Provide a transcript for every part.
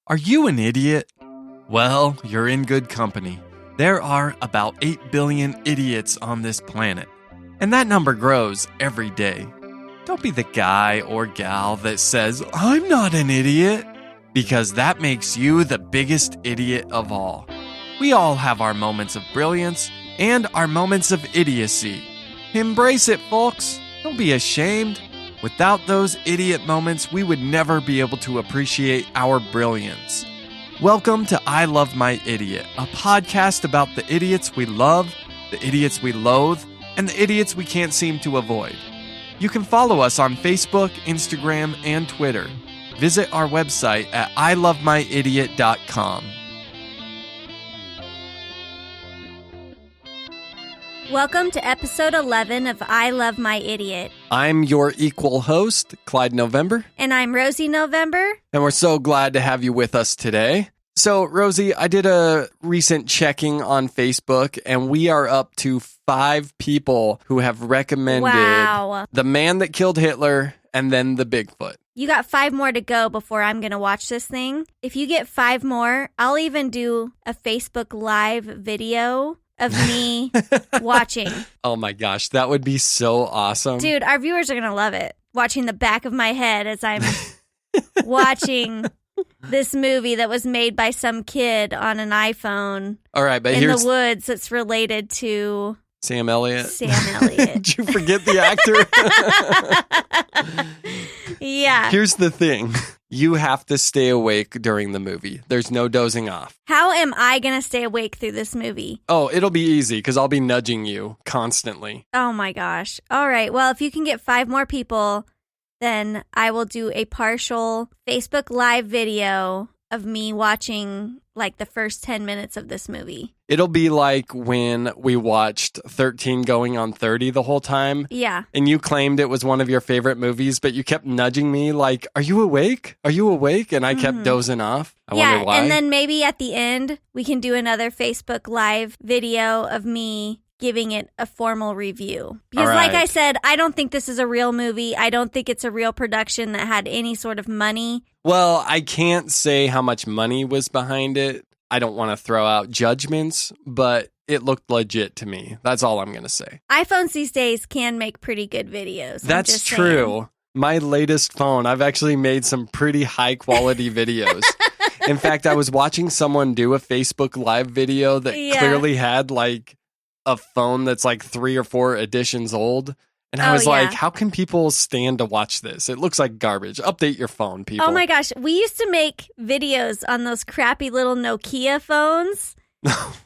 Are you an idiot? Well, you're in good company. There are about 8 billion idiots on this planet, and that number grows every day. Don't be the guy or gal that says, "I'm not an idiot," because that makes you the biggest idiot of all. We all have our moments of brilliance and our moments of idiocy. Embrace it, folks. Don't be ashamed. Without those idiot moments, we would never be able to appreciate our brilliance. Welcome to I Love My Idiot, a podcast about the idiots we love, the idiots we loathe, and the idiots we can't seem to avoid. You can follow us on Facebook, Instagram, and Twitter. Visit our website at ilovemyidiot.com. Welcome to episode 11 of I Love My Idiot. I'm your equal host, Clyde November. And I'm Rosie November. And we're so glad to have you with us today. So, Rosie, I did a recent checking on Facebook, and we are up to 5 people who have recommended The Man That Killed Hitler and then The Bigfoot. You got 5 more to go before I'm going to watch this thing. If you get 5 more, I'll even do a Facebook Live video of me watching. Oh my gosh, that would be so awesome. Dude, our viewers are going to love it. Watching the back of my head as I'm watching this movie that was made by some kid on an iPhone. All right, but in the woods that's related to Sam Elliott. Did you forget the actor? Yeah. Here's the thing. You have to stay awake during the movie. There's no dozing off. How am I going to stay awake through this movie? Oh, it'll be easy because I'll be nudging you constantly. Oh my gosh. All right. Well, if you can get 5 more people, then I will do a partial Facebook Live video of me watching like the first 10 minutes of this movie. It'll be like when we watched 13 Going on 30 the whole time. Yeah. And you claimed it was one of your favorite movies, but you kept nudging me like, "Are you awake? Are you awake?" And I kept dozing off. I wonder why. And then maybe at the end, we can do another Facebook Live video of me giving it a formal review. Because like I said, I don't think this is a real movie. I don't think it's a real production that had any sort of money. Well, I can't say how much money was behind it. I don't want to throw out judgments, but it looked legit to me. That's all I'm going to say. iPhones these days can make pretty good videos. That's true. My latest phone, I've actually made some pretty high quality videos. In fact, I was watching someone do a Facebook Live video that clearly had like a phone that's like 3 or 4 editions old. And I was like, how can people stand to watch this? It looks like garbage. Update your phone, people. Oh my gosh. We used to make videos on those crappy little Nokia phones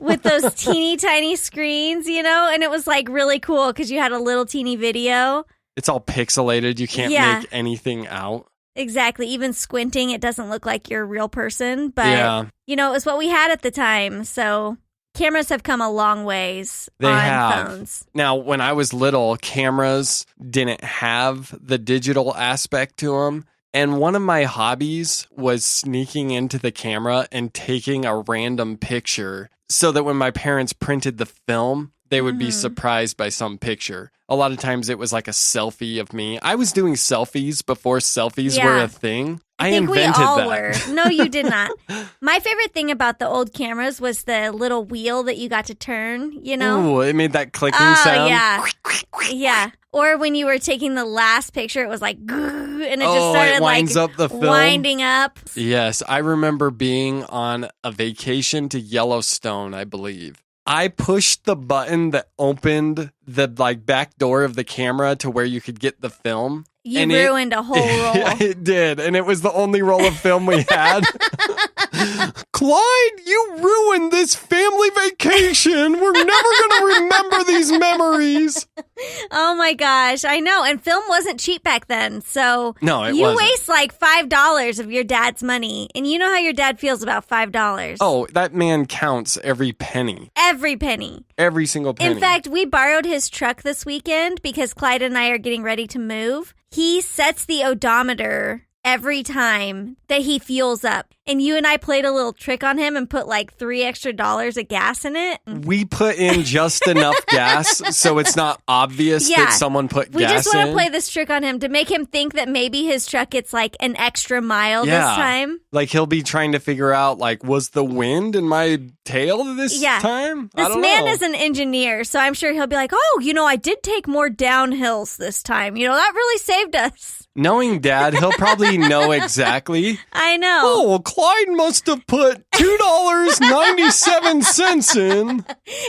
with those teeny tiny screens, you know? And it was like really cool because you had a little teeny video. It's all pixelated. You can't make anything out. Exactly. Even squinting, it doesn't look like you're a real person. But, you know, it was what we had at the time. So cameras have come a long ways on phones. Now, when I was little, cameras didn't have the digital aspect to them. And one of my hobbies was sneaking into the camera and taking a random picture so that when my parents printed the film, they would be surprised by some picture. A lot of times it was like a selfie of me. I was doing selfies before selfies were a thing. I think invented we all that. Were. No, you did not. My favorite thing about the old cameras was the little wheel that you got to turn, you know? Ooh, it made that clicking sound. Yeah. Yeah. Or when you were taking the last picture, it was like, and it just started it winds up the film. Winding up. Yes, I remember being on a vacation to Yellowstone, I believe. I pushed the button that opened the back door of the camera to where you could get the film. You ruined a whole roll. It did, and it was the only roll of film we had. Clyde, you ruined this family vacation. We're never going to remember these memories. Oh my gosh, I know. And film wasn't cheap back then, so no, it you wasn't. waste like $5 of your dad's money, and you know how your dad feels about $5. Oh, that man counts every penny. Every penny. Every single penny. In fact, we borrowed his truck this weekend because Clyde and I are getting ready to move. He sets the odometer every time that he fuels up. And you and I played a little trick on him and put like $3 extra of gas in it. We put in just enough gas so it's not obvious that someone put gas in. We just want to play this trick on him to make him think that maybe his truck gets like an extra mile this time. Like he'll be trying to figure out like, was the wind in my tail this time? This man is an engineer, so I'm sure he'll be like, oh, I did take more downhills this time. That really saved us. Knowing Dad, he'll probably know exactly. I know. Oh, well, Clyde must have put $2.97 in. And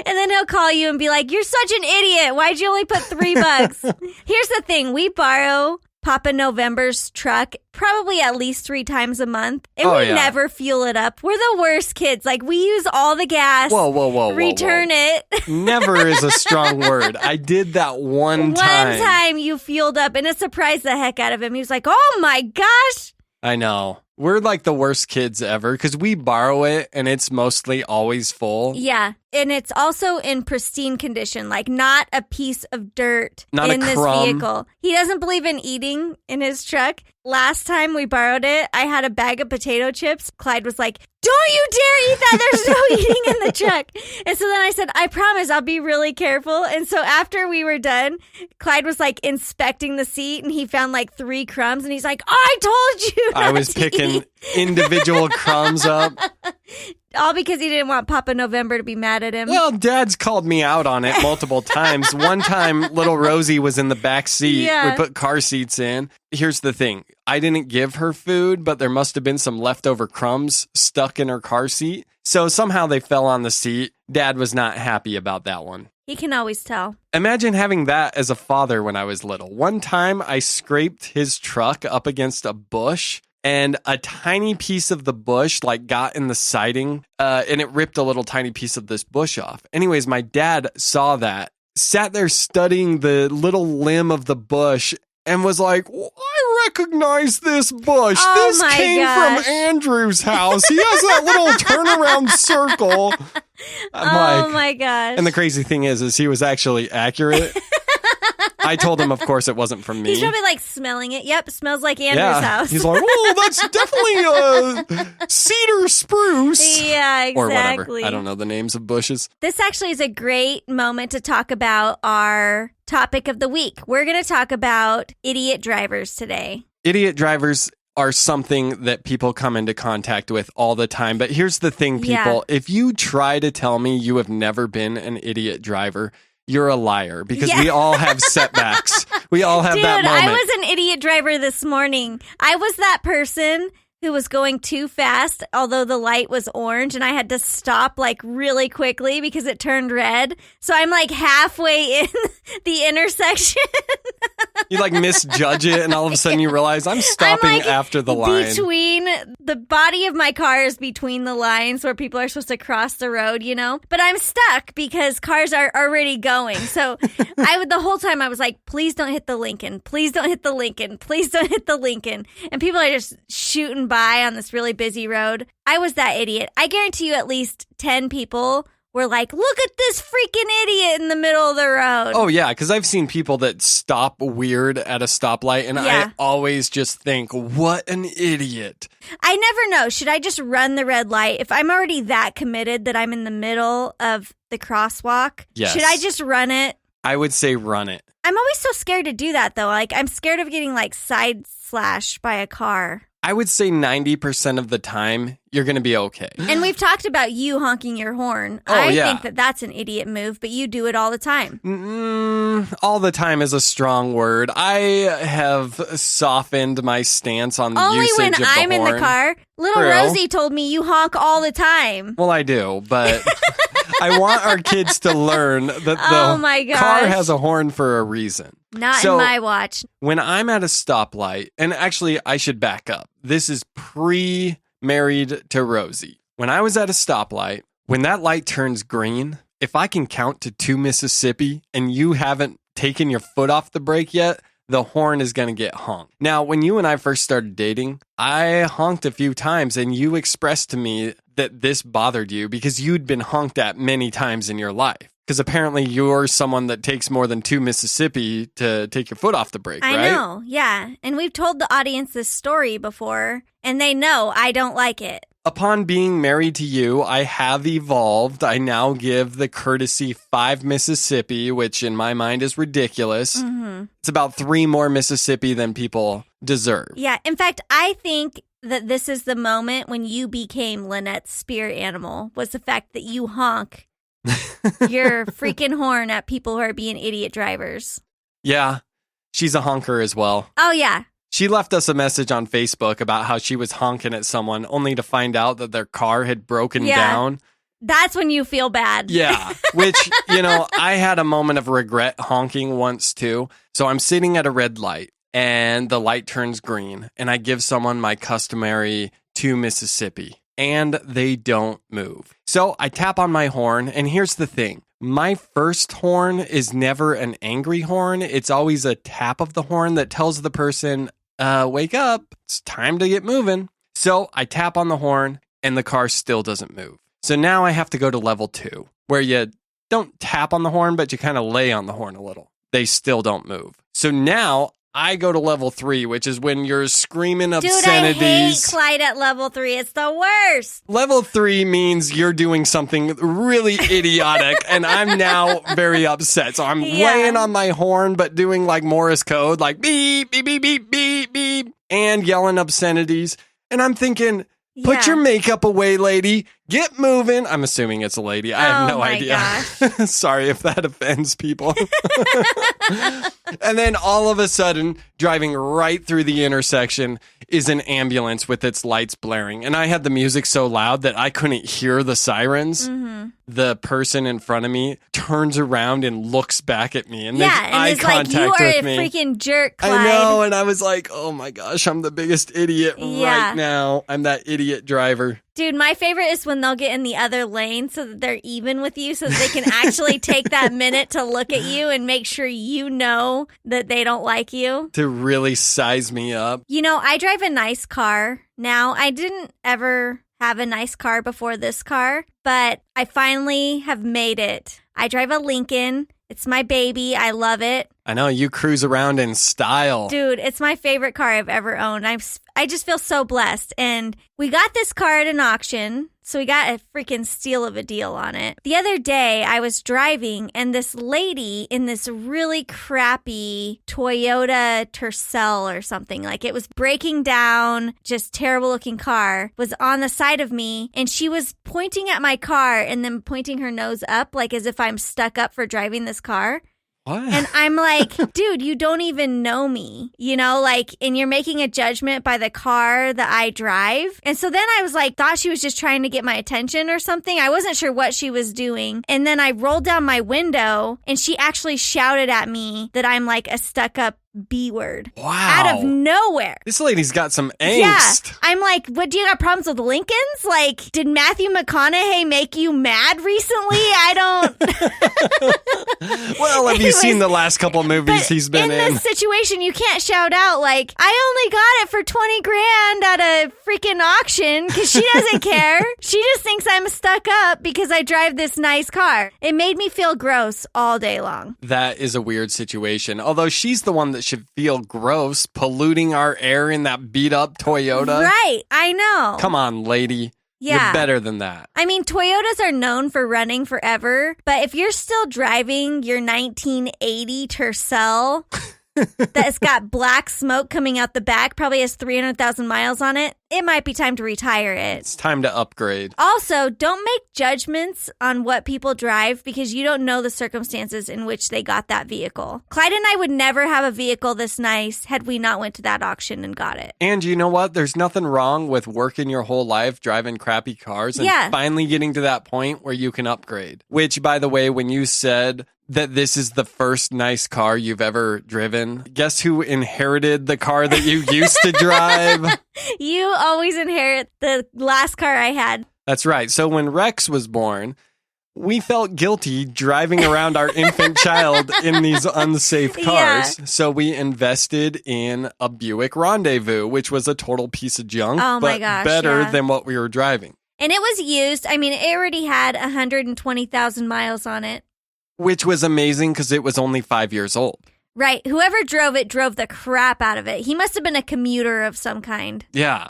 then he'll call you and be like, you're such an idiot. Why'd you only put $3? Here's the thing. We borrow Papa November's truck probably at least 3 times a month. And we never fuel it up. We're the worst kids. Like, we use all the gas. Whoa. Return it. Never is a strong word. I did that one time. One time you fueled up, and it surprised the heck out of him. He was like, oh my gosh. I know. We're like the worst kids ever because we borrow it and it's mostly always full. Yeah. And it's also in pristine condition, like not a piece of dirt in this vehicle. He doesn't believe in eating in his truck. Last time we borrowed it, I had a bag of potato chips. Clyde was like, don't you dare eat that. There's no eating in the truck. And so then I said, I promise I'll be really careful. And so after we were done, Clyde was like inspecting the seat and he found like 3 crumbs. And he's like, I told you not I was picking individual crumbs up. All because he didn't want Papa November to be mad at him. Well, Dad's called me out on it multiple times. One time, little Rosie was in the back seat. Yeah. We put car seats in. Here's the thing. I didn't give her food, but there must have been some leftover crumbs stuck in her car seat. So somehow they fell on the seat. Dad was not happy about that one. He can always tell. Imagine having that as a father when I was little. One time, I scraped his truck up against a bush. And a tiny piece of the bush like got in the siding and it ripped a little tiny piece of this bush off. Anyways, my dad saw that, sat there studying the little limb of the bush and was like, I recognize this bush. This came from Andrew's house. He has that little turnaround circle. My gosh. And the crazy thing is he was actually accurate. I told him, of course, it wasn't from me. He's probably like smelling it. Yep, smells like Andrew's house. He's like, oh, that's definitely cedar spruce. Yeah, exactly. Or whatever. I don't know the names of bushes. This actually is a great moment to talk about our topic of the week. We're going to talk about idiot drivers today. Idiot drivers are something that people come into contact with all the time. But here's the thing, people. If you try to tell me you have never been an idiot driver, you're a liar because we all have setbacks. We all have that moment. I was an idiot driver this morning. I was that person who was going too fast, although the light was orange, and I had to stop like really quickly because it turned red. So I'm like halfway in the intersection. You like misjudge it, and all of a sudden you realize I'm stopping after the line. Between the body of my car is between the lines where people are supposed to cross the road, but I'm stuck because cars are already going. So the whole time I was like, please don't hit the Lincoln. Please don't hit the Lincoln. Please don't hit the Lincoln. And people are just shooting by on this really busy road. I was that idiot. I guarantee you at least 10 people were like, look at this freaking idiot in the middle of the road. Oh, yeah, because I've seen people that stop weird at a stoplight, and I always just think, what an idiot. I never know. Should I just run the red light? If I'm already that committed that I'm in the middle of the crosswalk, should I just run it? I would say run it. I'm always so scared to do that, though. Like, I'm scared of getting, like, side slashed by a car. I would say 90% of the time, you're going to be okay. And we've talked about you honking your horn. I think that that's an idiot move, but you do it all the time. All the time is a strong word. I have softened my stance on the usage of the horn. Only when I'm in the car. Little Rosie told me you honk all the time. Well, I do, but I want our kids to learn that the car has a horn for a reason. Not in my watch. When I'm at a stoplight, and actually I should back up. This is pre-married to Rosie. When I was at a stoplight, when that light turns green, if I can count to 2 Mississippi and you haven't taken your foot off the brake yet, the horn is going to get honked. Now, when you and I first started dating, I honked a few times and you expressed to me that this bothered you because you'd been honked at many times in your life. Because apparently you're someone that takes more than 2 Mississippi to take your foot off the brake, right? I know, yeah. And we've told the audience this story before, and they know I don't like it. Upon being married to you, I have evolved. I now give the courtesy 5 Mississippi, which in my mind is ridiculous. Mm-hmm. It's about 3 more Mississippi than people deserve. Yeah. In fact, I think that this is the moment when you became Lynette's spirit animal, was the fact that you honk your freaking horn at people who are being idiot drivers. Yeah. She's a honker as well. Oh, yeah. She left us a message on Facebook about how she was honking at someone only to find out that their car had broken down. That's when you feel bad. Yeah, which, I had a moment of regret honking once too. So I'm sitting at a red light and the light turns green and I give someone my customary 2 Mississippi and they don't move. So I tap on my horn and here's the thing. My first horn is never an angry horn. It's always a tap of the horn that tells the person, wake up, it's time to get moving. So I tap on the horn and the car still doesn't move. So now I have to go to level 2, where you don't tap on the horn, but you kind of lay on the horn a little. They still don't move. So now I go to level 3, which is when you're screaming obscenities. Dude, I hate Clyde at level 3. It's the worst. Level 3 means you're doing something really idiotic, and I'm now very upset. So I'm laying on my horn, but doing like Morse code, like beep, beep, beep, beep, beep, beep, and yelling obscenities. And I'm thinking, put your makeup away, lady. Get moving. I'm assuming it's a lady. I have no idea. Sorry if that offends people. And then all of a sudden, driving right through the intersection is an ambulance with its lights blaring. And I had the music so loud that I couldn't hear the sirens. Mm-hmm. The person in front of me turns around and looks back at me and makes eye contact with me. You are a freaking jerk, Clyde. I know. And I was like, oh my gosh, I'm the biggest idiot right now. I'm that idiot driver. Dude, my favorite is when they'll get in the other lane so that they're even with you so that they can actually take that minute to look at you and make sure you know that they don't like you. To really size me up. I drive a nice car now. I didn't ever have a nice car before this car, but I finally have made it. I drive a Lincoln. It's my baby. I love it. I know, you cruise around in style. Dude, it's my favorite car I've ever owned. I just feel so blessed. And we got this car at an auction, so we got a freaking steal of a deal on it. The other day, I was driving, and this lady in this really crappy Toyota Tercel or something, like it was breaking down, just terrible looking car, was on the side of me, and she was pointing at my car and then pointing her nose up, like as if I'm stuck up for driving this car. What? And I'm like, dude, you don't even know me, and you're making a judgment by the car that I drive. And so then I was like, thought she was just trying to get my attention or something. I wasn't sure what she was doing. And then I rolled down my window and she actually shouted at me that I'm like a stuck up B word. Wow. Out of nowhere. This lady's got some angst. Yeah. I'm like, what, do you got problems with Lincolns? Like, did Matthew McConaughey make you mad recently? I don't. Well, have you seen the last couple movies he's been in? In this situation, you can't shout out like, I only got it for $20,000 at a freaking auction, because she doesn't care. She just thinks I'm stuck up because I drive this nice car. It made me feel gross all day long. That is a weird situation. Although she's the one that should feel gross, polluting our air in that beat up Toyota. Right, I know. Come on, lady. Yeah. You're better than that. I mean, Toyotas are known for running forever, but if you're still driving your 1980 Tercel that's got black smoke coming out the back, probably has 300,000 miles on it, it might be time to retire it. It's time to upgrade. Also, don't make judgments on what people drive because you don't know the circumstances in which they got that vehicle. Clyde and I would never have a vehicle this nice had we not went to that auction and got it. And you know what? There's nothing wrong with working your whole life driving crappy cars and finally getting to that point where you can upgrade. Which, by the way, when you said that this is the first nice car you've ever driven, guess who inherited the car that you used to drive? You always inherit the last car I had. That's right. So when Rex was born, we felt guilty driving around our infant child in these unsafe cars. Yeah. So we invested in a Buick Rendezvous, which was a total piece of junk, but better than what we were driving. And it was used. I mean, it already had 120,000 miles on it. Which was amazing because it was only 5 years old. Right. Whoever drove it drove the crap out of it. He must have been a commuter of some kind. Yeah.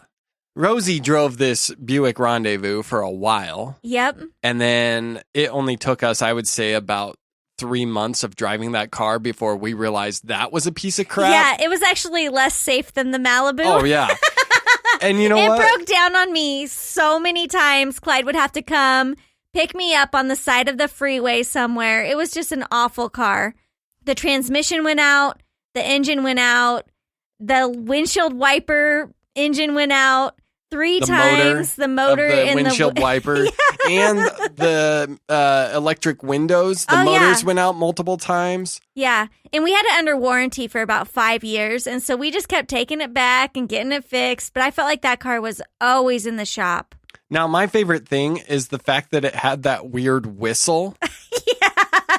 Rosie drove this Buick Rendezvous for a while. Yep. And then it only took us, I would say, about 3 months of driving that car before we realized that was a piece of crap. Yeah, it was actually less safe than the Malibu. Oh, yeah. And you know what? It broke down on me so many times. Clyde would have to come pick me up on the side of the freeway somewhere. It was just an awful car. The transmission went out. The engine went out. The windshield wiper engine went out. Three times. The motor of the in windshield wiper. Yeah. And the electric windows. The motors went out multiple times. Yeah. And we had it under warranty for about 5 years. And so we just kept taking it back and getting it fixed. But I felt like that car was always in the shop. Now, my favorite thing is the fact that it had that weird whistle. Yeah.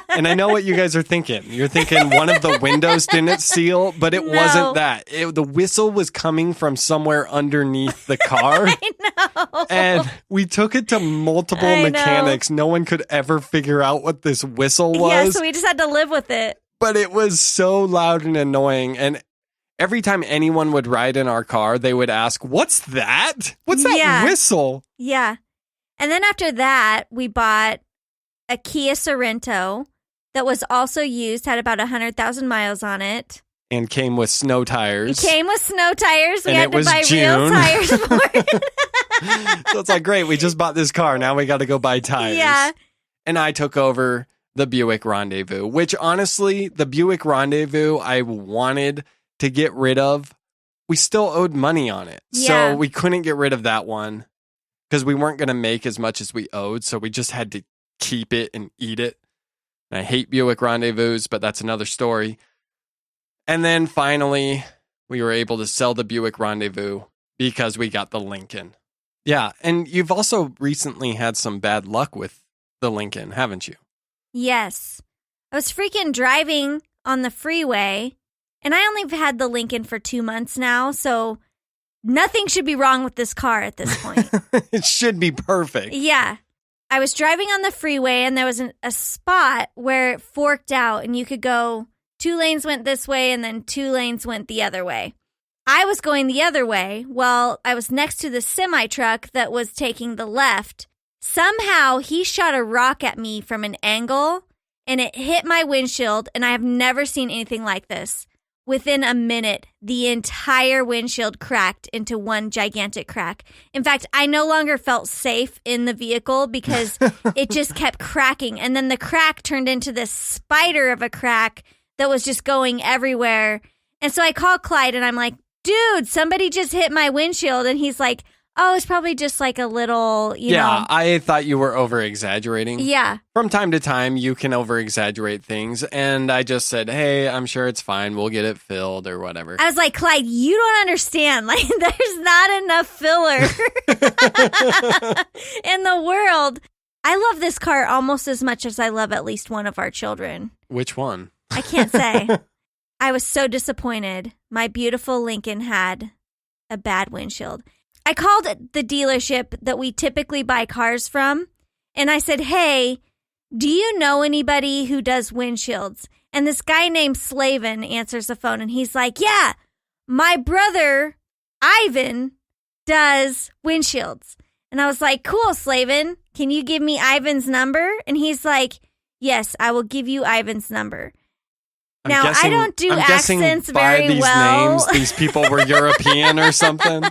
And I know what you guys are thinking. You're thinking one of the windows didn't seal, but it wasn't that. The whistle was coming from somewhere underneath the car. I know. And we took it to multiple mechanics. No one could ever figure out what this whistle was. Yeah, so we just had to live with it. But it was so loud and annoying. And every time anyone would ride in our car, they would ask, "What's that? What's that whistle?" Yeah. And then after that, we bought a Kia Sorento that was also used, had about 100,000 miles on it. And came with snow tires. It came with snow tires. We and had to buy June. real tires for it. So it's like, great, we just bought this car. Now we got to go buy tires. Yeah. And I took over the Buick Rendezvous, which honestly, the Buick Rendezvous I wanted to get rid of. We still owed money on it. Yeah. So we couldn't get rid of that one because we weren't going to make as much as we owed. So we just had to keep it and eat it. And I hate Buick Rendezvous, but that's another story. And then finally, we were able to sell the Buick Rendezvous because we got the Lincoln. Yeah, and you've also recently had some bad luck with the Lincoln, haven't you? Yes. I was freaking driving on the freeway, and I only had the Lincoln for 2 months now, so nothing should be wrong with this car at this point. It should be perfect. Yeah. I was driving on the freeway, and there was a spot where it forked out, and you could go 2 lanes went this way, and then 2 lanes went the other way. I was going the other way while I was next to the semi-truck that was taking the left. Somehow, he shot a rock at me from an angle, and it hit my windshield, and I have never seen anything like this. Within a minute, the entire windshield cracked into one gigantic crack. In fact, I no longer felt safe in the vehicle because it just kept cracking. And then the crack turned into this spider of a crack that was just going everywhere. And so I called Clyde and I'm like, dude, somebody just hit my windshield. And he's like, oh, it's probably just like a little, you know. Yeah, I thought you were over-exaggerating. Yeah. From time to time, you can over-exaggerate things. And I just said, hey, I'm sure it's fine. We'll get it filled or whatever. I was like, Clyde, you don't understand. Like, there's not enough filler in the world. I love this car almost as much as I love at least one of our children. Which one? I can't say. I was so disappointed. My beautiful Lincoln had a bad windshield. I called the dealership that we typically buy cars from, and I said, hey, do you know anybody who does windshields? And this guy named Slavin answers the phone, and he's like, yeah, my brother, Ivan, does windshields. And I was like, cool, Slavin, can you give me Ivan's number? And he's like, yes, I will give you Ivan's number. Now, I don't do accents very by these well. Names, these people were European or something.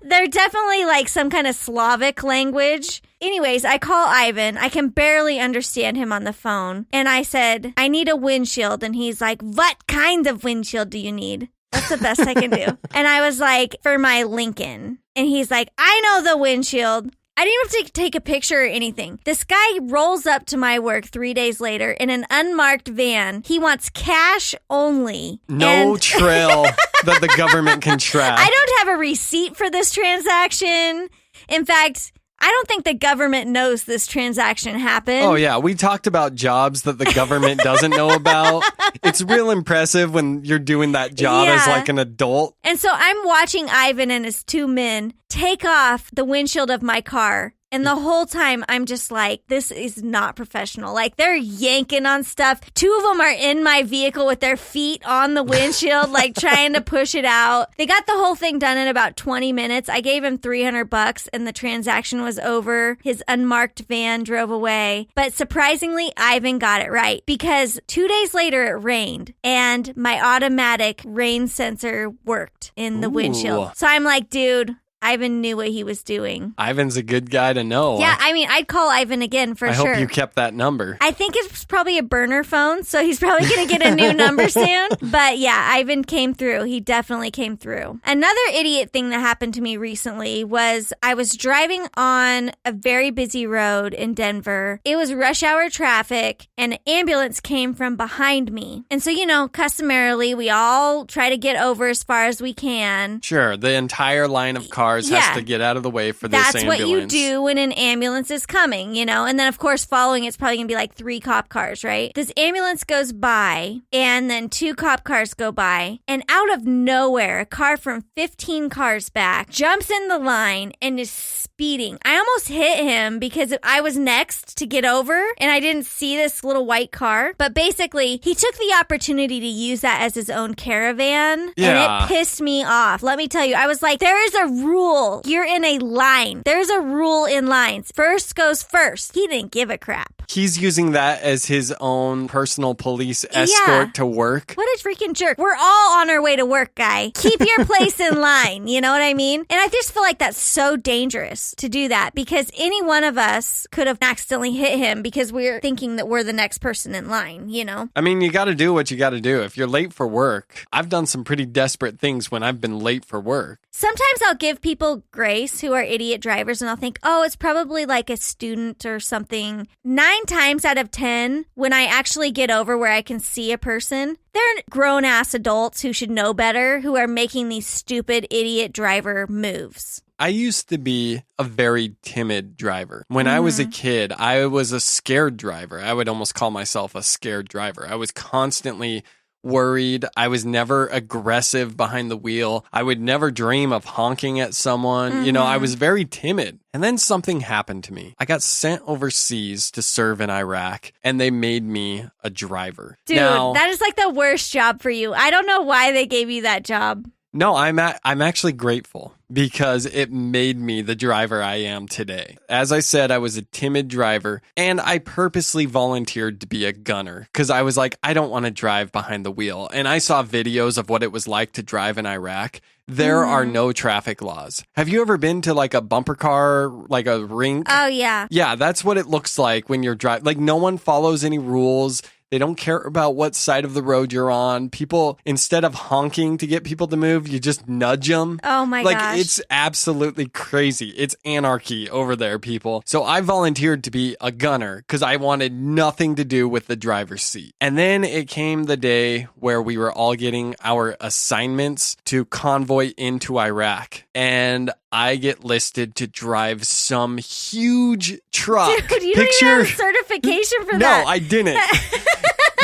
They're definitely like some kind of Slavic language. Anyways, I call Ivan. I can barely understand him on the phone. And I said, I need a windshield. And he's like, what kind of windshield do you need? That's the best I can do. And I was like, for my Lincoln. And he's like, I know the windshield. I didn't have to take a picture or anything. This guy rolls up to my work 3 days later in an unmarked van. He wants cash only. No trail that the government can track. I don't have a receipt for this transaction. In fact, I don't think the government knows this transaction happened. Oh, yeah. We talked about jobs that the government doesn't know about. It's real impressive when you're doing that job as like an adult. And so I'm watching Ivan and his 2 men take off the windshield of my car. And the whole time, I'm just like, this is not professional. Like, they're yanking on stuff. 2 of them are in my vehicle with their feet on the windshield, like trying to push it out. They got the whole thing done in about 20 minutes. I gave him $300 and the transaction was over. His unmarked van drove away. But surprisingly, Ivan got it right because 2 days later it rained and my automatic rain sensor worked in the windshield. So I'm like, dude, Ivan knew what he was doing. Ivan's a good guy to know. Yeah, I mean, I'd call Ivan again for sure. I hope you kept that number. I think it's probably a burner phone, so he's probably going to get a new number soon. But yeah, Ivan came through. He definitely came through. Another idiot thing that happened to me recently was I was driving on a very busy road in Denver. It was rush hour traffic, and an ambulance came from behind me. And so, you know, customarily, we all try to get over as far as we can. Sure, the entire line of cars has to get out of the way for this ambulance. That's what you do when an ambulance is coming, you know? And then, of course, following it's probably going to be like 3 cop cars, right? This ambulance goes by, and then 2 cop cars go by, and out of nowhere, a car from 15 cars back jumps in the line and is speeding. I almost hit him because I was next to get over, and I didn't see this little white car. But basically, he took the opportunity to use that as his own caravan, and it pissed me off. Let me tell you, I was like, there is a rule. You're in a line. There's a rule in lines. First goes first. He didn't give a crap. He's using that as his own personal police escort to work. What a freaking jerk. We're all on our way to work, guy. Keep your place in line. You know what I mean? And I just feel like that's so dangerous to do that because any one of us could have accidentally hit him because we're thinking that we're the next person in line, you know? I mean, you got to do what you got to do. If you're late for work, I've done some pretty desperate things when I've been late for work. Sometimes I'll give people grace who are idiot drivers and I'll think, oh, it's probably like a student or something. 9 times out of 10, when I actually get over where I can see a person, they're grown-ass adults who should know better who are making these stupid idiot driver moves. I used to be a very timid driver. When I was a kid, I was a scared driver. I would almost call myself a scared driver. I was constantly worried. I was never aggressive behind the wheel. I would never dream of honking at someone. You know, I was very timid. And then something happened to me. I got sent overseas to serve in Iraq, and they made me a driver. Dude, that is like the worst job for you. I don't know why they gave you that job. No, I'm actually grateful because it made me the driver I am today. As I said, I was a timid driver, and I purposely volunteered to be a gunner because I was like, I don't want to drive behind the wheel. And I saw videos of what it was like to drive in Iraq. There are no traffic laws. Have you ever been to like a bumper car, like a rink? Oh, yeah. Yeah, that's what it looks like when you're driving. Like no one follows any rules. They don't care about what side of the road you're on. People, instead of honking to get people to move, you just nudge them. Oh my gosh. Like, it's absolutely crazy. It's anarchy over there, people. So I volunteered to be a gunner because I wanted nothing to do with the driver's seat. And then it came the day where we were all getting our assignments to convoy into Iraq. And I get listed to drive some huge truck. Dude, you don't even have certification for that. No, I didn't.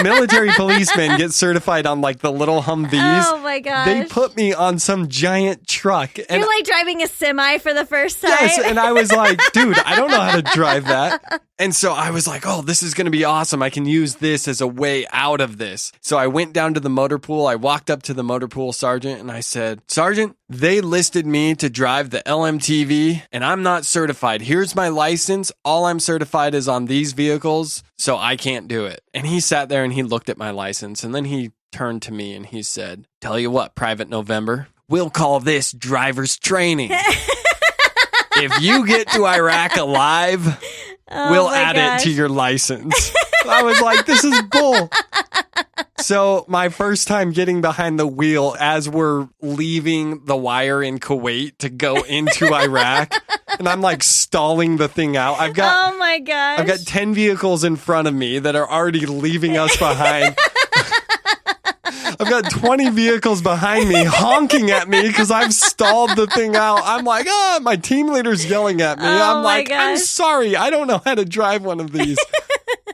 Military policemen get certified on like the little Humvees. Oh my gosh. They put me on some giant truck. And you're like driving a semi for the first time. Yes, and I was like, dude, I don't know how to drive that. And so I was like, oh, this is going to be awesome. I can use this as a way out of this. So I went down to the motor pool. I walked up to the motor pool sergeant and I said, Sergeant, they listed me to drive the LMTV and I'm not certified. Here's my license. All I'm certified is on these vehicles, so I can't do it. And he sat there and he looked at my license and then he turned to me and he said, tell you what, Private November, we'll call this driver's training. If you get to Iraq alive, we'll add it to your license. I was like, this is bull. So my first time getting behind the wheel as we're leaving the wire in Kuwait to go into Iraq, and I'm like stalling the thing out. Oh my gosh. I've got 10 vehicles in front of me that are already leaving us behind. I've got 20 vehicles behind me honking at me because I've stalled the thing out. I'm like, my team leader's yelling at me. I'm like, gosh. I'm sorry. I don't know how to drive one of these.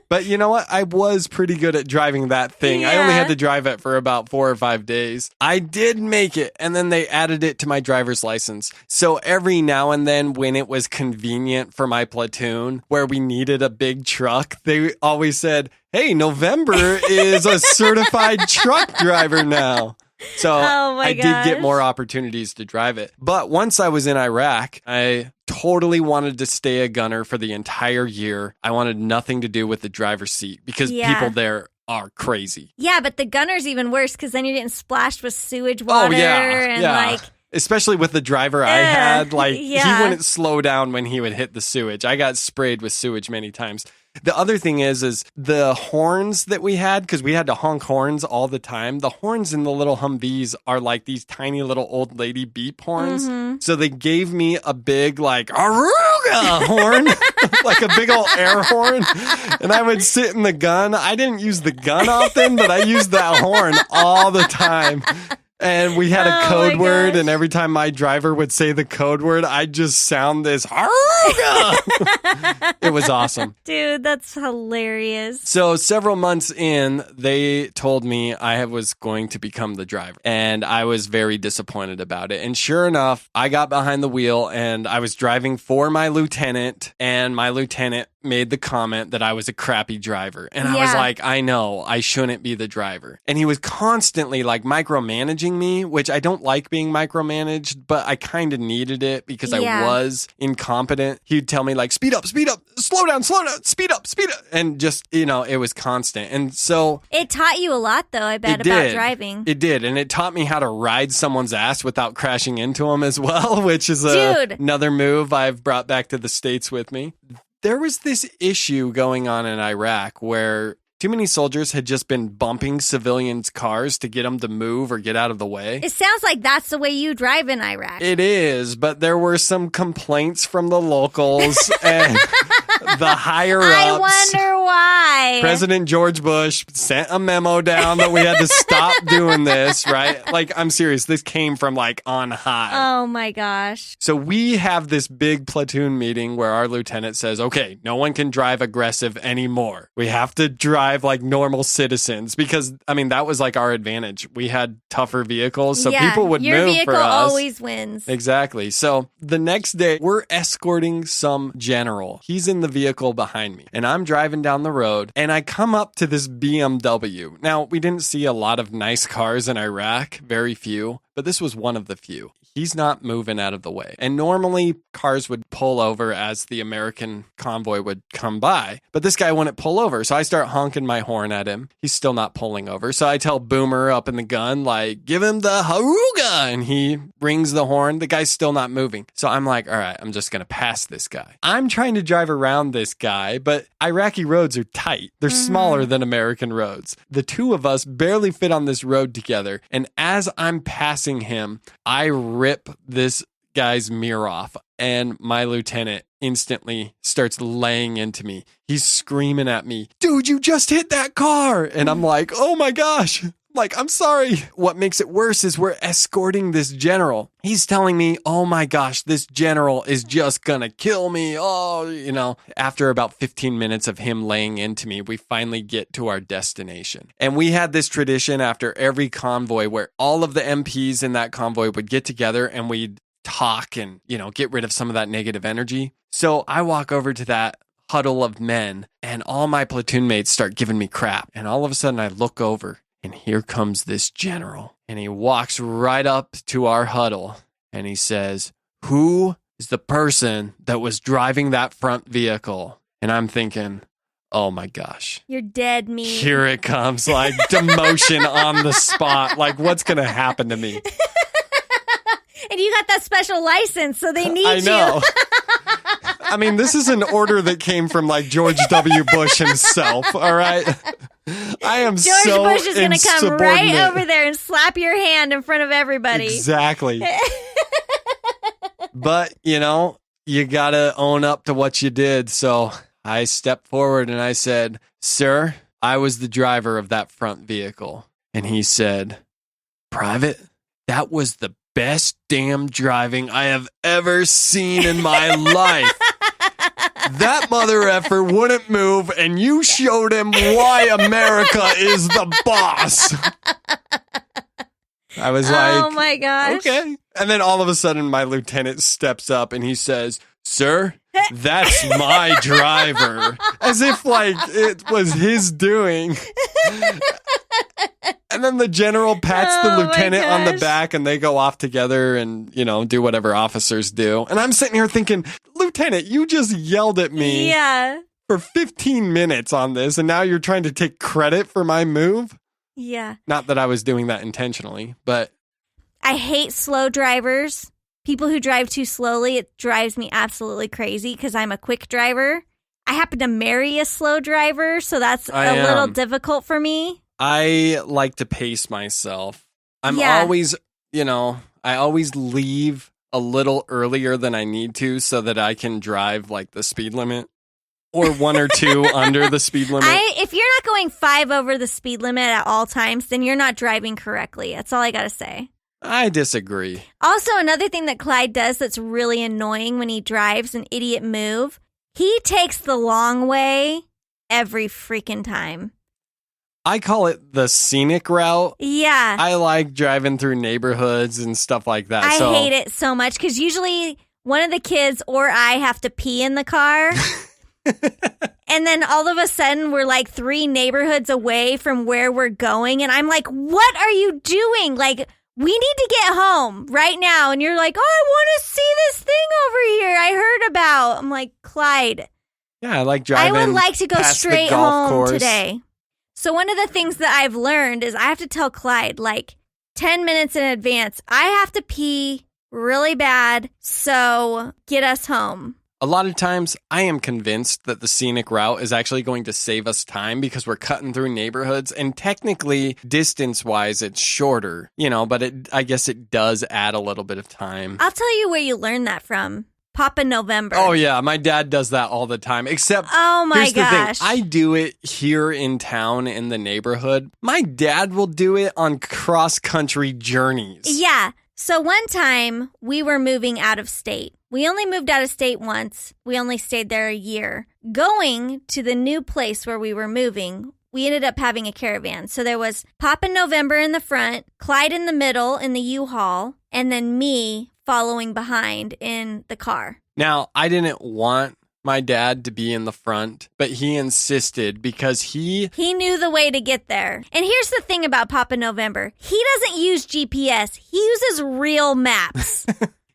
But you know what? I was pretty good at driving that thing. Yeah. I only had to drive it for about 4 or 5 days. I did make it, and then they added it to my driver's license. So every now and then when it was convenient for my platoon, where we needed a big truck, they always said, hey, November is a certified truck driver now. So I did get more opportunities to drive it. But once I was in Iraq, I totally wanted to stay a gunner for the entire year. I wanted nothing to do with the driver's seat because people there are crazy. Yeah, but the gunner's even worse because then you're getting splashed with sewage water. And especially with the driver I had, he wouldn't slow down when he would hit the sewage. I got sprayed with sewage many times. The other thing is the horns that we had, because we had to honk horns all the time. The horns in the little Humvees are like these tiny little old lady beep horns. Mm-hmm. So they gave me a big Aruga horn, like a big old air horn. And I would sit in the gun. I didn't use the gun often, but I used that horn all the time. And we had a code word, and every time my driver would say the code word, I'd just sound this, It was awesome. Dude, that's hilarious. So several months in, they told me I was going to become the driver, and I was very disappointed about it. And sure enough, I got behind the wheel, and I was driving for my lieutenant, and my lieutenant made the comment that I was a crappy driver. And I was like, I know, I shouldn't be the driver. And he was constantly micromanaging me, which I don't like being micromanaged, but I kind of needed it because I was incompetent. He'd tell me speed up, slow down, speed up. And just, it was constant. And so it taught you a lot though, I bet, about driving. It did. And it taught me how to ride someone's ass without crashing into them as well, which is another move I've brought back to the States with me. There was this issue going on in Iraq where too many soldiers had just been bumping civilians' cars to get them to move or get out of the way. It sounds like that's the way you drive in Iraq. It is, but there were some complaints from the locals and the higher-ups. I wonder why. President George Bush sent a memo down that we had to stop doing this, right? I'm serious. This came from on high. Oh my gosh. So we have this big platoon meeting where our lieutenant says, okay, no one can drive aggressive anymore. We have to drive like normal citizens because, that was our advantage. We had tougher vehicles, so people would move for us. Your vehicle always wins. Exactly. So the next day, we're escorting some general. He's in the vehicle behind me, and I'm driving down the road, and I come up to this BMW. Now, we didn't see a lot of nice cars in Iraq, very few, but this was one of the few. He's not moving out of the way. And normally cars would pull over as the American convoy would come by. But this guy wouldn't pull over. So I start honking my horn at him. He's still not pulling over. So I tell Boomer up in the gun, give him the haruga. And he rings the horn. The guy's still not moving. So I'm like, all right, I'm just going to pass this guy. I'm trying to drive around this guy, but Iraqi roads are tight. They're smaller than American roads. The two of us barely fit on this road together. And as I'm passing him, I rip this guy's mirror off, and my lieutenant instantly starts laying into me. He's screaming at me, dude, you just hit that car. And I'm like, oh my gosh. I'm sorry. What makes it worse is we're escorting this general. He's telling me, oh my gosh, this general is just gonna kill me. Oh, after about 15 minutes of him laying into me, we finally get to our destination. And we had this tradition after every convoy where all of the MPs in that convoy would get together and we'd talk and, get rid of some of that negative energy. So I walk over to that huddle of men and all my platoon mates start giving me crap. And all of a sudden I look over, and here comes this general. And he walks right up to our huddle. And he says, who is the person that was driving that front vehicle? And I'm thinking, oh my gosh. You're dead meat. Here it comes, demotion on the spot. What's going to happen to me? And you got that special license, so they need you. I know. This is an order that came from George W. Bush himself, all right? I am George Bush is going to come right over there and slap your hand in front of everybody. Exactly. But, you got to own up to what you did. So I stepped forward and I said, sir, I was the driver of that front vehicle. And he said, Private, that was the best damn driving I have ever seen in my life. That mother effer wouldn't move, and you showed him why America is the boss. I was like, oh my gosh. Okay. And then all of a sudden, my lieutenant steps up and he says, "Sir, that's my driver." As if like it was his doing. And then the general pats the lieutenant on the back and they go off together and, do whatever officers do. And I'm sitting here thinking, Lieutenant, you just yelled at me for 15 minutes on this. And now you're trying to take credit for my move? Yeah. Not that I was doing that intentionally, but. I hate slow drivers. People who drive too slowly, it drives me absolutely crazy because I'm a quick driver. I happen to marry a slow driver, so that's a little difficult for me. I like to pace myself. I'm always, I always leave a little earlier than I need to so that I can drive like the speed limit or 1 or 2 under the speed limit. If you're not going 5 over the speed limit at all times, then you're not driving correctly. That's all I got to say. I disagree. Also, another thing that Clyde does that's really annoying when he drives an idiot move, he takes the long way every freaking time. I call it the scenic route. Yeah. I like driving through neighborhoods and stuff like that. I hate it so much because usually one of the kids or I have to pee in the car. And then all of a sudden we're like 3 neighborhoods away from where we're going. And I'm like, what are you doing? Like, we need to get home right now. And you're like, oh, I want to see this thing over here I heard about. I'm like, Clyde. Yeah, I like driving. I would like to go straight home course today. So one of the things that I've learned is I have to tell Clyde, like, 10 minutes in advance, I have to pee really bad, so get us home. A lot of times, I am convinced that the scenic route is actually going to save us time because we're cutting through neighborhoods, and technically, distance-wise, it's shorter, but I guess it does add a little bit of time. I'll tell you where you learned that from. Papa November. Oh, yeah. My dad does that all the time. Except, oh my here's the gosh. thing. I do it here in town in the neighborhood. My dad will do it on cross-country journeys. Yeah. So one time, we were moving out of state. We only moved out of state once. We only stayed there a year. Going to the new place where we were moving, we ended up having a caravan. So there was Papa November in the front, Clyde in the middle in the U-Haul, and then me following behind in the car. Now, I didn't want my dad to be in the front, but he insisted because he knew the way to get there. And here's the thing about Papa November. He doesn't use GPS. He uses real maps.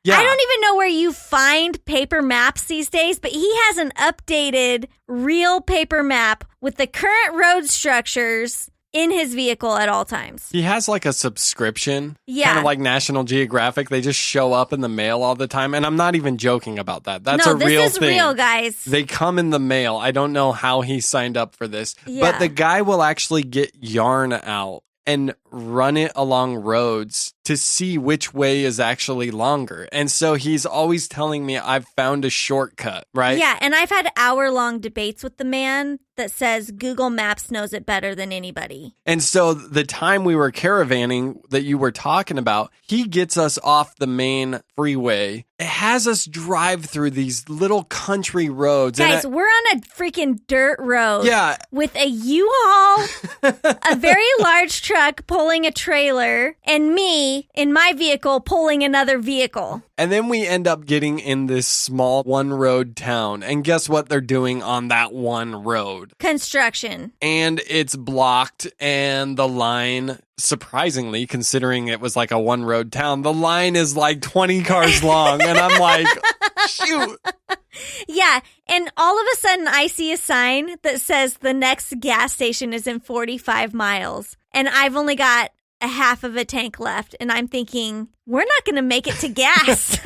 Yeah. I don't even know where you find paper maps these days, but he has an updated real paper map with the current road structures in his vehicle at all times. He has like a subscription, yeah, kind of like National Geographic. They just show up in the mail all the time. And I'm not even joking about that. That's a real thing. This is real, guys. They come in the mail. I don't know how he signed up for this. Yeah. But the guy will actually get yarn out and run it along roads to see which way is actually longer. And so he's always telling me I've found a shortcut, right? Yeah, and I've had hour-long debates with the man that says Google Maps knows it better than anybody. And so the time we were caravanning that you were talking about, he gets us off the main freeway. It has us drive through these little country roads. Guys, we're on a freaking dirt road. Yeah. With a U-Haul, a very large truck pulling a trailer, and me in my vehicle pulling another vehicle. And then we end up getting in this small one-road town. And guess what they're doing on that one road? Construction. And it's blocked, and the line, surprisingly, considering it was like a one-road town, the line is like 20 cars long. And I'm like, shoot. Yeah, and all of a sudden I see a sign that says the next gas station is in 45 miles. And I've only got a half of a tank left. And I'm thinking, we're not going to make it to gas.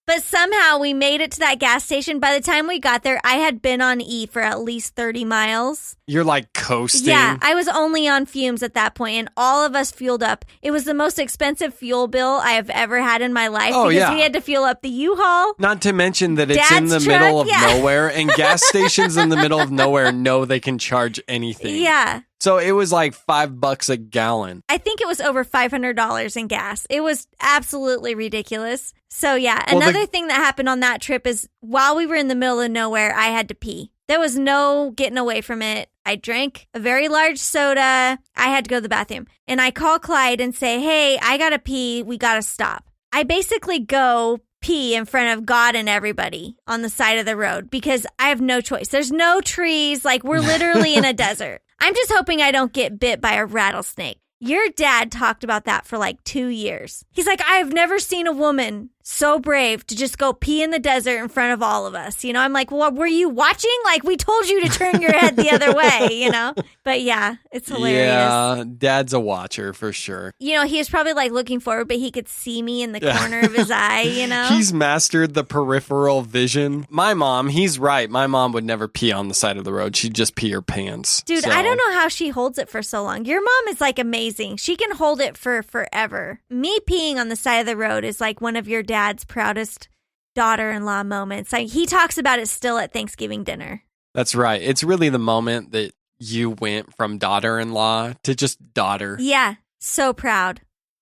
But somehow we made it to that gas station. By the time we got there, I had been on E for at least 30 miles. You're like coasting. Yeah, I was only on fumes at that point, and all of us fueled up. It was the most expensive fuel bill I have ever had in my life because we had to fuel up the U-Haul. Not to mention that it's Dad's in the middle of nowhere, and gas stations in the middle of nowhere know they can charge anything. Yeah. So it was like $5 a gallon. I think it was over $500 in gas. It was absolutely ridiculous. So yeah, another thing that happened on that trip is while we were in the middle of nowhere, I had to pee. There was no getting away from it. I drank a very large soda. I had to go to the bathroom. And I call Clyde and say, hey, I gotta pee. We gotta stop. I basically go pee in front of God and everybody on the side of the road because I have no choice. There's no trees. Like, we're literally in a desert. I'm just hoping I don't get bit by a rattlesnake. Your dad talked about that for like 2 years. He's like, I've never seen a woman so brave to just go pee in the desert in front of all of us. You know, I'm like, well, were you watching? Like, we told you to turn your head the other way, you know? But yeah, it's hilarious. Yeah, Dad's a watcher for sure. You know, he was probably like looking forward, but he could see me in the corner of his eye, you know? He's mastered the peripheral vision. My mom, he's right. My mom would never pee on the side of the road. She'd just pee her pants. Dude, I don't know how she holds it for so long. Your mom is like amazing. She can hold it for forever. Me peeing on the side of the road is like one of your dad's proudest daughter-in-law moments. Like, he talks about it still at Thanksgiving dinner. That's right. It's really the moment that you went from daughter-in-law to just daughter. Yeah, so proud.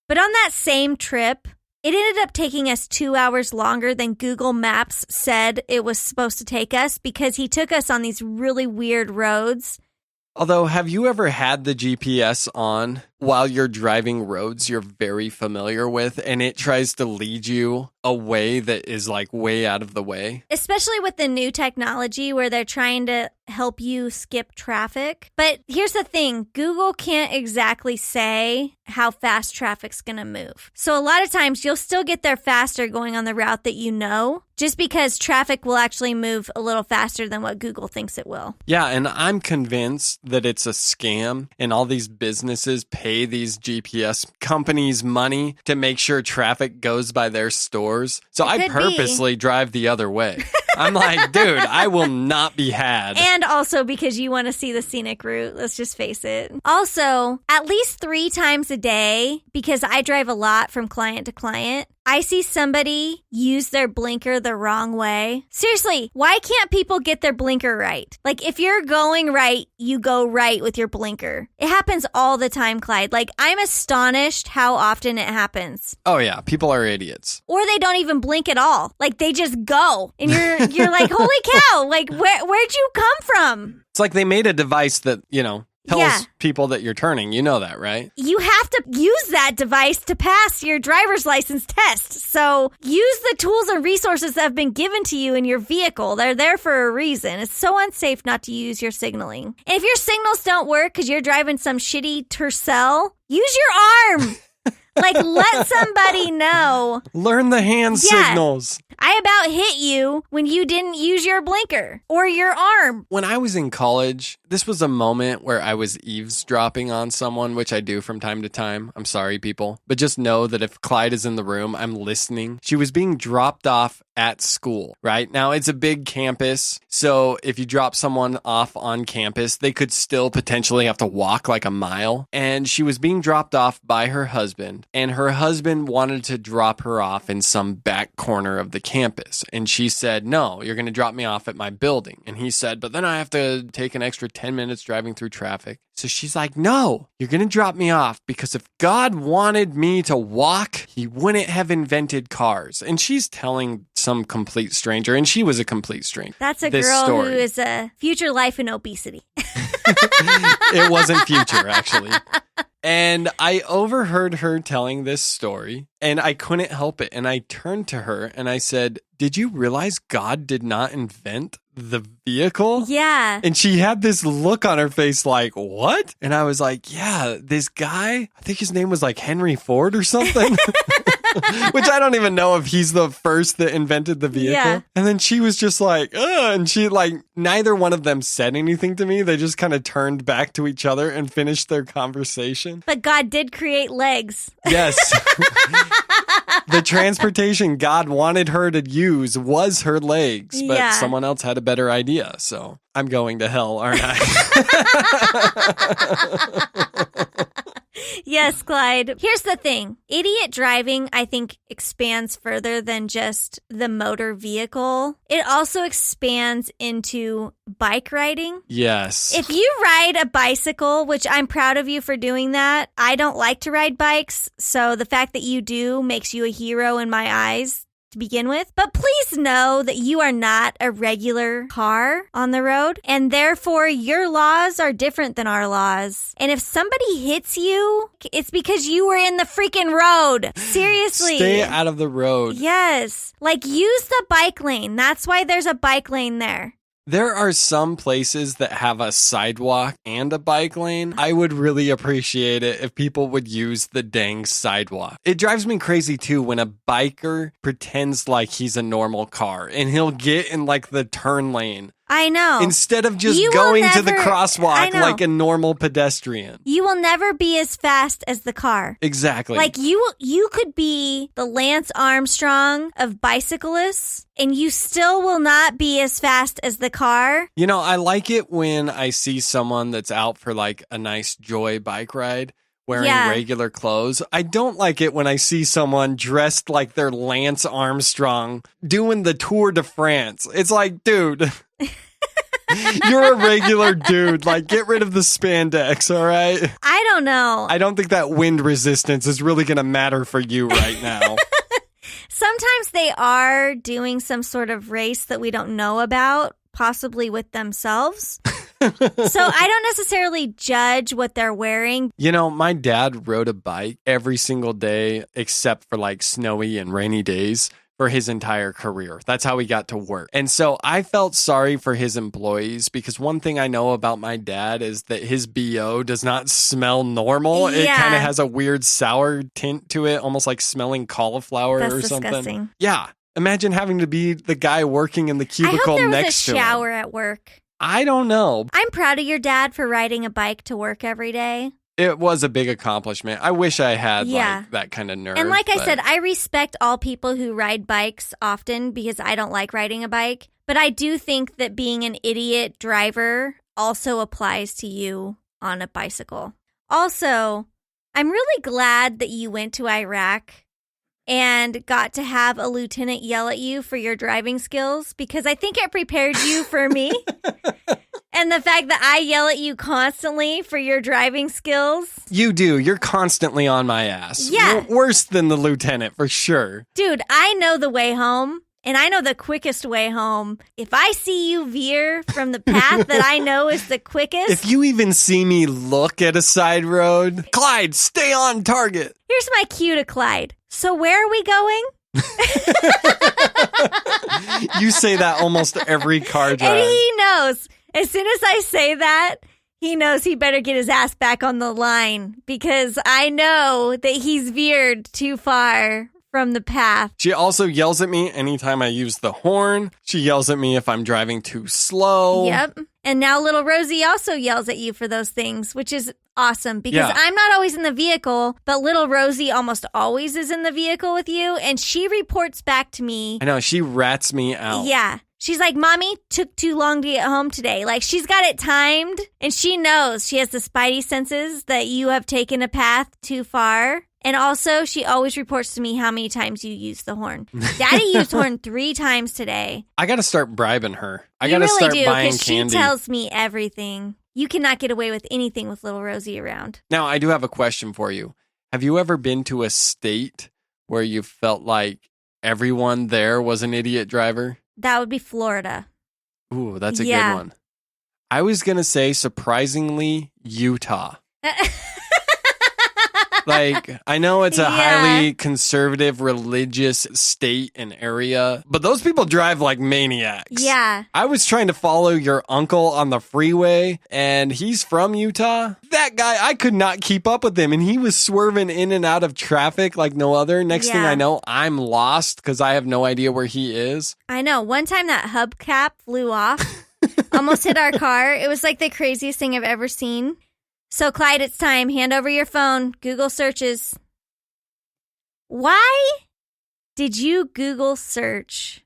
But on that same trip, it ended up taking us 2 hours longer than Google Maps said it was supposed to take us because he took us on these really weird roads. Although, have you ever had the GPS on while you're driving roads you're very familiar with and it tries to lead you a way that is like way out of the way? Especially with the new technology where they're trying to help you skip traffic. But here's the thing, Google can't exactly say how fast traffic's going to move. So a lot of times you'll still get there faster going on the route that you know, just because traffic will actually move a little faster than what Google thinks it will. Yeah, and I'm convinced that it's a scam and all these businesses pay these GPS companies money to make sure traffic goes by their stores. So I purposely drive the other way. I'm like, dude, I will not be had. And also because you want to see the scenic route. Let's just face it. Also, at least 3 times a day, because I drive a lot from client to client, I see somebody use their blinker the wrong way. Seriously, why can't people get their blinker right? Like, if you're going right, you go right with your blinker. It happens all the time, Clyde. Like, I'm astonished how often it happens. Oh, yeah. People are idiots. Or they don't even blink at all. Like, they just go. And you're like, holy cow. Like, where'd you come from? It's like they made a device that, you know, tells people that you're turning. You know that, right? You have to use that device to pass your driver's license test. So use the tools and resources that have been given to you in your vehicle. They're there for a reason. It's so unsafe not to use your signaling. And if your signals don't work because you're driving some shitty Tercel, use your arm. Like, let somebody know. Learn the hand signals. I about hit you when you didn't use your blinker or your arm. When I was in college, this was a moment where I was eavesdropping on someone, which I do from time to time. I'm sorry, people. But just know that if Clyde is in the room, I'm listening. She was being dropped off at school, right? Now, it's a big campus. So if you drop someone off on campus, they could still potentially have to walk like a mile. And she was being dropped off by her husband. And her husband wanted to drop her off in some back corner of the campus. And she said, no, you're going to drop me off at my building. And he said, but then I have to take an extra 10 minutes driving through traffic. So she's like, no, you're going to drop me off because if God wanted me to walk, he wouldn't have invented cars. And she's telling some complete stranger, and she was a complete stranger. That's a girl who is a future life in obesity. It wasn't future, actually. And I overheard her telling this story, and I couldn't help it. And I turned to her and I said, did you realize God did not invent the vehicle? Yeah. And she had this look on her face like, what? And I was like, yeah, this guy, I think his name was like Henry Ford or something. Which I don't even know if he's the first that invented the vehicle. Yeah. And then she was just like, ugh. And she like, neither one of them said anything to me. They just kind of turned back to each other and finished their conversation. But God did create legs. Yes. The transportation God wanted her to use was her legs, but someone else had a better idea. So I'm going to hell, aren't I? Yes, Clyde. Here's the thing. Idiot driving, I think, expands further than just the motor vehicle. It also expands into bike riding. Yes. If you ride a bicycle, which I'm proud of you for doing that, I don't like to ride bikes, so the fact that you do makes you a hero in my eyes to begin with. But please know that you are not a regular car on the road, and therefore your laws are different than our laws. And if somebody hits you, it's because you were in the freaking road. Seriously. Stay out of the road. Yes. Like, use the bike lane. That's why there's a bike lane there. There are some places that have a sidewalk and a bike lane. I would really appreciate it if people would use the dang sidewalk. It drives me crazy too when a biker pretends like he's a normal car and he'll get in like the turn lane. I know. Instead of just going to the crosswalk like a normal pedestrian. You will never be as fast as the car. Exactly. Like you could be the Lance Armstrong of bicyclists, and you still will not be as fast as the car. You know, I like it when I see someone that's out for like a nice joy bike ride wearing regular clothes. I don't like it when I see someone dressed like they're Lance Armstrong doing the Tour de France. It's like, dude, you're a regular dude. Like, get rid of the spandex, all right? I don't know. I don't think that wind resistance is really going to matter for you right now. Sometimes they are doing some sort of race that we don't know about, possibly with themselves. So I don't necessarily judge what they're wearing. You know, my dad rode a bike every single day except for like snowy and rainy days for his entire career. That's how he got to work. And so I felt sorry for his employees because one thing I know about my dad is that his BO does not smell normal. Yeah. It kind of has a weird sour tint to it, almost like smelling cauliflower or something. Disgusting. Yeah. Imagine having to be the guy working in the cubicle next to him. I hope there was a shower at work. I don't know. I'm proud of your dad for riding a bike to work every day. It was a big accomplishment. I wish I had like that kind of nerve. And like I said, I respect all people who ride bikes often because I don't like riding a bike. But I do think that being an idiot driver also applies to you on a bicycle. Also, I'm really glad that you went to Iraq and got to have a lieutenant yell at you for your driving skills because I think it prepared you for me. And the fact that I yell at you constantly for your driving skills. You do. You're constantly on my ass. Yeah. Worse than the lieutenant, for sure. Dude, I know the way home, and I know the quickest way home. If I see you veer from the path that I know is the quickest. If you even see me look at a side road, Clyde, stay on target. Here's my cue to Clyde. So where are we going? You say that almost every car drive. And he knows. As soon as I say that, he knows he better get his ass back on the line because I know that he's veered too far from the path. She also yells at me anytime I use the horn. She yells at me if I'm driving too slow. Yep. And now little Rosie also yells at you for those things, which is awesome because I'm not always in the vehicle, but little Rosie almost always is in the vehicle with you. And she reports back to me. I know. She rats me out. Yeah. She's like, Mommy took too long to get home today. Like, she's got it timed, and she knows. She has the spidey senses that you have taken a path too far. And also, she always reports to me how many times you use the horn. Daddy used horn 3 times today. I got to start bribing her. I got to really start do, buying because candy. She tells me everything. You cannot get away with anything with little Rosie around. Now, I do have a question for you. Have you ever been to a state where you felt like everyone there was an idiot driver? That would be Florida. Ooh, that's a good one. I was going to say, surprisingly, Utah. Like, I know it's a highly conservative, religious state and area, but those people drive like maniacs. Yeah. I was trying to follow your uncle on the freeway, and he's from Utah. That guy, I could not keep up with him, and he was swerving in and out of traffic like no other. Next thing I know, I'm lost because I have no idea where he is. I know. One time that hubcap flew off, almost hit our car. It was like the craziest thing I've ever seen. So, Clyde, it's time. Hand over your phone. Google searches. Why did you Google search,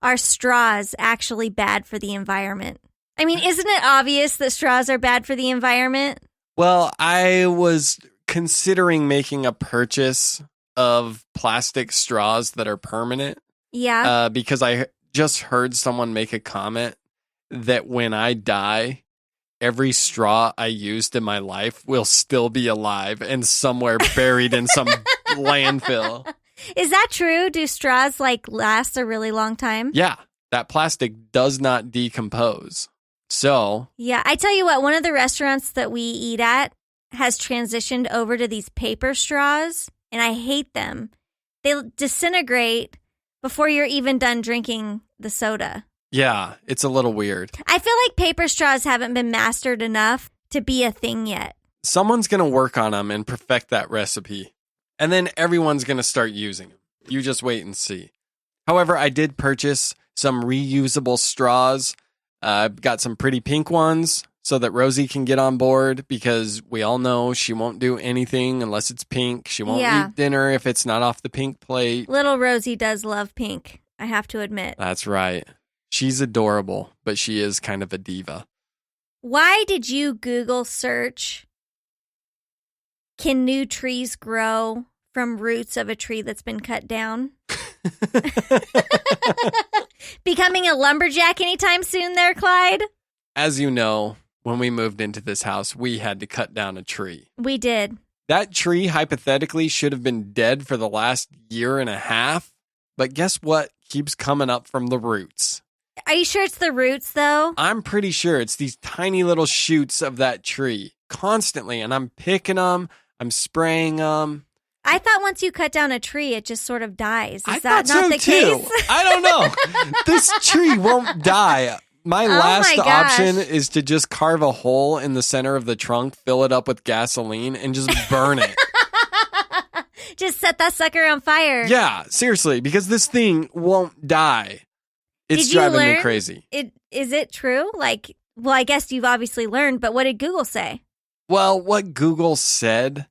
are straws actually bad for the environment? I mean, isn't it obvious that straws are bad for the environment? Well, I was considering making a purchase of plastic straws that are permanent. Yeah. Because I just heard someone make a comment that when I die, every straw I used in my life will still be alive and somewhere buried in some landfill. Is that true? Do straws last a really long time? Yeah, that plastic does not decompose. So, yeah, I tell you what, one of the restaurants that we eat at has transitioned over to these paper straws, and I hate them. They disintegrate before you're even done drinking the soda. Yeah, it's a little weird. I feel like paper straws haven't been mastered enough to be a thing yet. Someone's going to work on them and perfect that recipe. And then everyone's going to start using them. You just wait and see. However, I did purchase some reusable straws. I've got some pretty pink ones so that Rosie can get on board because we all know she won't do anything unless it's pink. She won't eat dinner if it's not off the pink plate. Little Rosie does love pink, I have to admit. That's right. She's adorable, but she is kind of a diva. Why did you Google search, can new trees grow from roots of a tree that's been cut down? Becoming a lumberjack anytime soon there, Clyde? As you know, when we moved into this house, we had to cut down a tree. We did. That tree, hypothetically, should have been dead for the last year and a half. But guess what keeps coming up from the roots? Are you sure it's the roots, though? I'm pretty sure it's these tiny little shoots of that tree constantly. And I'm picking them. I'm spraying them. I thought once you cut down a tree, it just sort of dies. Is I that thought not the too. case? I don't know. This tree won't die. My last option is to just carve a hole in the center of the trunk, fill it up with gasoline, and just burn it. Just set that sucker on fire. Yeah, seriously, because this thing won't die. It's driving me crazy. Is it true? Well, I guess you've obviously learned, but what did Google say? Well, what Google said,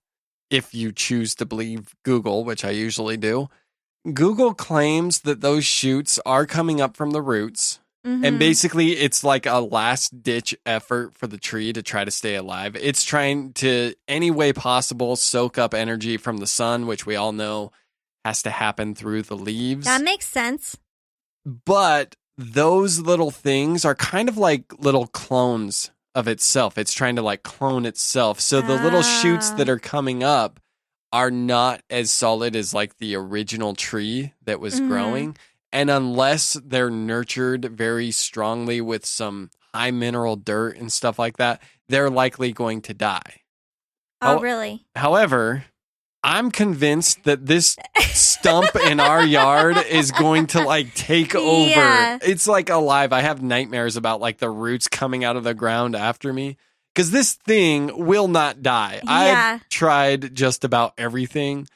if you choose to believe Google, which I usually do, Google claims that those shoots are coming up from the roots. Mm-hmm. And basically, it's like a last-ditch effort for the tree to try to stay alive. It's trying to, any way possible, soak up energy from the sun, which we all know has to happen through the leaves. That makes sense. But those little things are kind of like little clones of itself. It's trying to clone itself. So the little shoots that are coming up are not as solid as the original tree that was growing. And unless they're nurtured very strongly with some high mineral dirt and stuff like that, they're likely going to die. Oh, really? However, I'm convinced that this stump in our yard is going to take over. Yeah. It's alive. I have nightmares about the roots coming out of the ground after me because this thing will not die. Yeah. I've tried just about everything.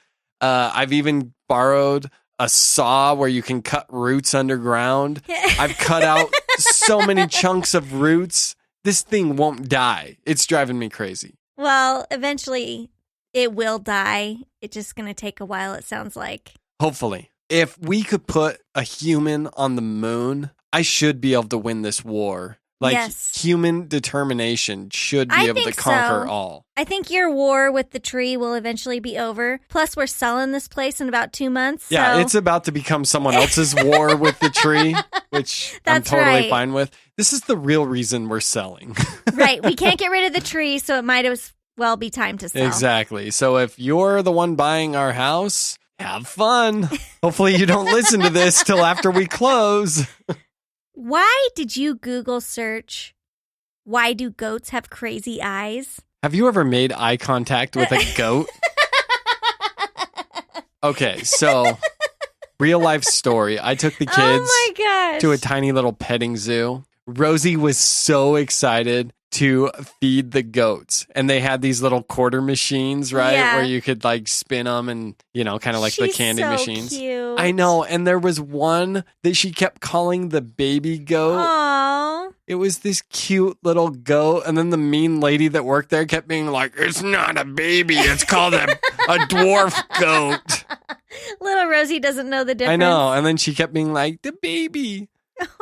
I've even borrowed a saw where you can cut roots underground. I've cut out so many chunks of roots. This thing won't die. It's driving me crazy. Well, eventually it will die. It's just going to take a while, it sounds like. Hopefully. If we could put a human on the moon, I should be able to win this war. Yes. Human determination should be able to conquer all. I think your war with the tree will eventually be over. Plus, we're selling this place in about 2 months. Yeah, it's about to become someone else's war with the tree, which I'm totally fine with. This is the real reason we're selling. Right. We can't get rid of the tree, so it might as well be time to sell. Exactly. So if you're the one buying our house, have fun. Hopefully you don't listen to this till after we close. Why did you Google search, why do goats have crazy eyes? Have you ever made eye contact with a goat? Okay, so real life story. I took the kids to a tiny little petting zoo. Rosie was so excited to feed the goats. And they had these little quarter machines, right? Yeah. Where you could spin them and, kind of like the candy machines. Cute. I know. And there was one that she kept calling the baby goat. Aww. It was this cute little goat. And then the mean lady that worked there kept being like, it's not a baby. It's called a dwarf goat. Little Rosie doesn't know the difference. I know. And then she kept being like, the baby.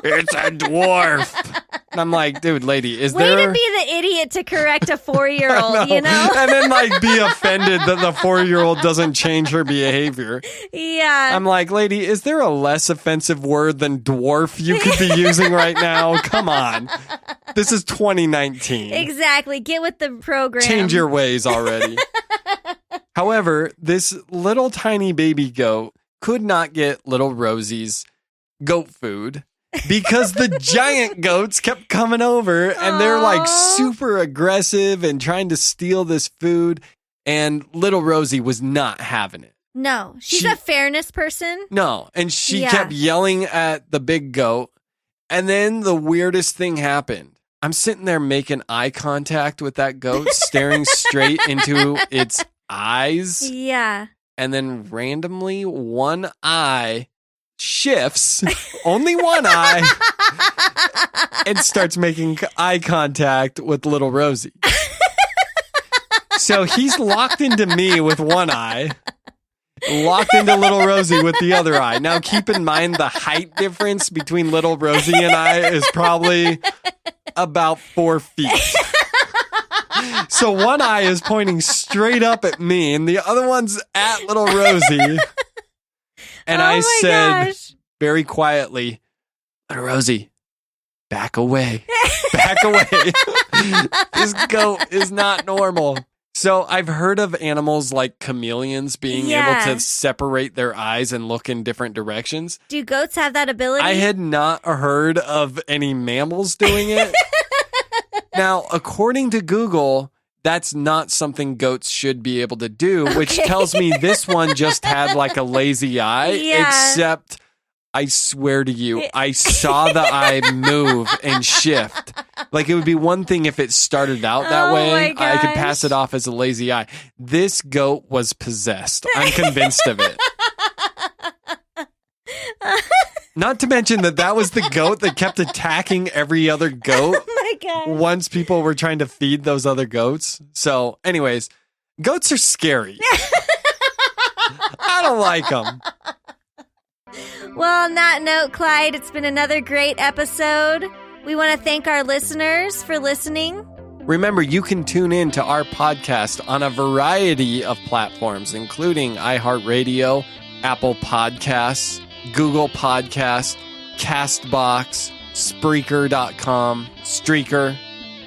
It's a dwarf. And I'm like, dude, lady, is Way there... to be the idiot to correct a 4-year-old, you know? And then like be offended that the 4-year-old doesn't change her behavior. Yeah. I'm like, lady, is there a less offensive word than dwarf you could be using right now? Come on. This is 2019. Exactly. Get with the program. Change your ways already. However, this little tiny baby goat could not get little Rosie's goat food because the giant goats kept coming over and they're like super aggressive and trying to steal this food. And little Rosie was not having it. No, she's a fairness person. No, and she kept yelling at the big goat. And then the weirdest thing happened. I'm sitting there making eye contact with that goat, staring straight into its eyes. Yeah. And then randomly one eye shifts, only one eye, and starts making eye contact with little Rosie. So he's locked into me with one eye, locked into little Rosie with the other eye. Now keep in mind the height difference between little Rosie and I is probably about 4 feet. So one eye is pointing straight up at me and the other one's at little Rosie. And I said very quietly, little Rosie, back away. Back away. This goat is not normal. So I've heard of animals like chameleons being able to separate their eyes and look in different directions. Do goats have that ability? I had not heard of any mammals doing it. Now, according to Google, that's not something goats should be able to do, which tells me this one just had like a lazy eye, except I swear to you, I saw the eye move and shift. Like it would be one thing if it started out that way. I could pass it off as a lazy eye. This goat was possessed. I'm convinced of it. Not to mention that was the goat that kept attacking every other goat. Oh my God. Once people were trying to feed those other goats. So anyways, goats are scary. I don't like them. Well, on that note, Clyde, it's been another great episode. We want to thank our listeners for listening. Remember, you can tune in to our podcast on a variety of platforms, including iHeartRadio, Apple Podcasts, Google Podcasts, CastBox, Spreaker.com, Streaker,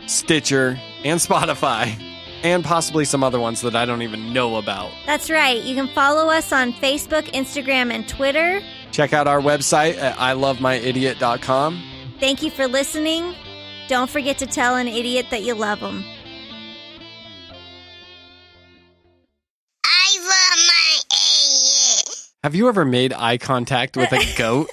Stitcher, and Spotify, and possibly some other ones that I don't even know about. That's right. You can follow us on Facebook, Instagram, and Twitter. Check out our website at ilovemyidiot.com. Thank you for listening. Don't forget to tell an idiot that you love them. I love my idiot. Have you ever made eye contact with a goat?